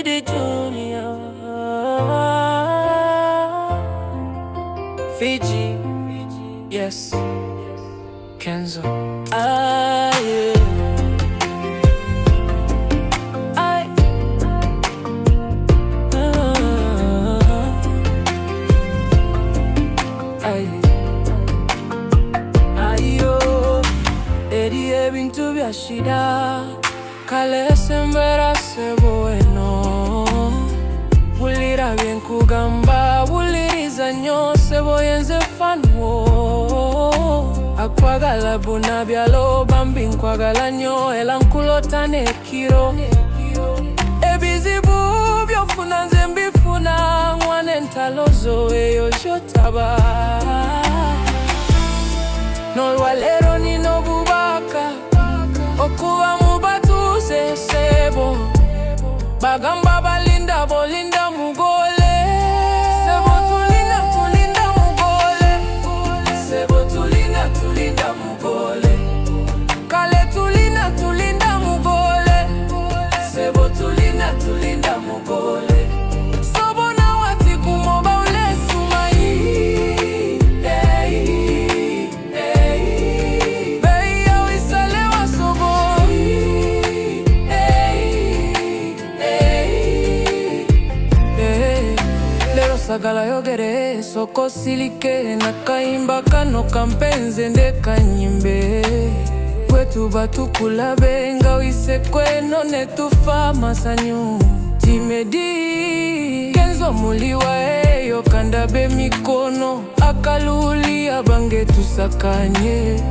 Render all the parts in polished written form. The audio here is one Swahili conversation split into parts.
Diddy Junior, Fiji, yes, Kenzo, yeah. Bintu bya shida kale sembera seboeno bulira byenkugamba buliriza nnyo seboyenze fanwo akwagala buna byalo bambi nkwagala nnyo era nkulota n'ekiro ebizibu byofuna nze mbifuna nwana entalo zo eyo kyotaba n'olwaleero nina obubaka okuba mu batuuze sebo bagamba balinda bolinda mugole sebo tulinda tulinda mugole sebo tulinda tulinda mugole kale tulinda tulinda mugole sebo tulinda tulinda mugole sobona wati kumoba ulesumai sagala yogere soko silike nakaimba kano kampenze ndekanyimbe kwetu batukulabe nga wisekwe none tufa masanyu timedi Kenzo muliwa eyo kandabe mikono akaluli abange tusakanye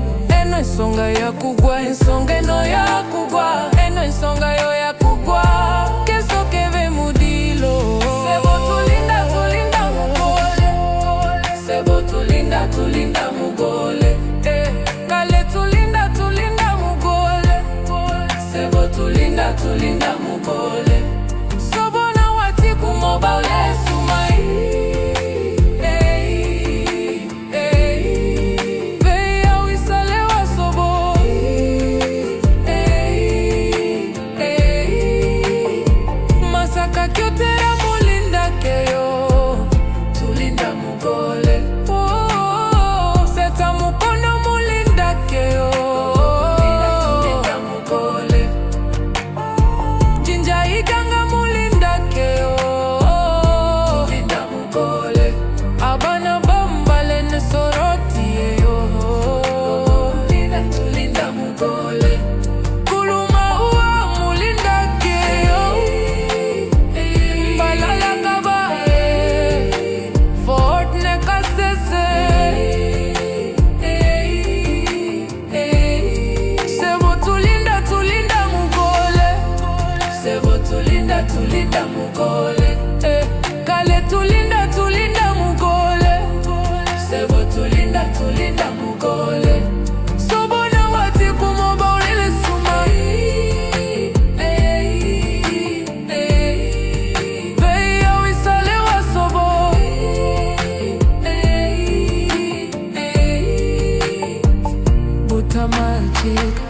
eno ensonga ya kugwa ensonga eno ya kugwa eno ensonga yo ya kugwa Kenzo keve mudilo sebo tulinda tulinda mugole sebo tulinda tulinda mugole kale tulinda tulinda mugole sebo tulinda tulinda mugole sobona wati kumoba ulesumai veya wisalewa sobo masaka kyotera mulinda keyo tulinda mugole seta mukono mulinda keyo tulinda mugole jinja iganga mulinda keyo tulinda mugole abana bambale nesoroti eyo tulinda mugole kuluma uwa mulinda keyo balala kaba Fort nekasese sebo tulinda tulinda mugole sebo tulinda tulinda mugole kale tulinda tulinda mugole sebo tulinda tulinda mugole sobona wati kumoba ulele sumai veya wisalewa sobo buta magic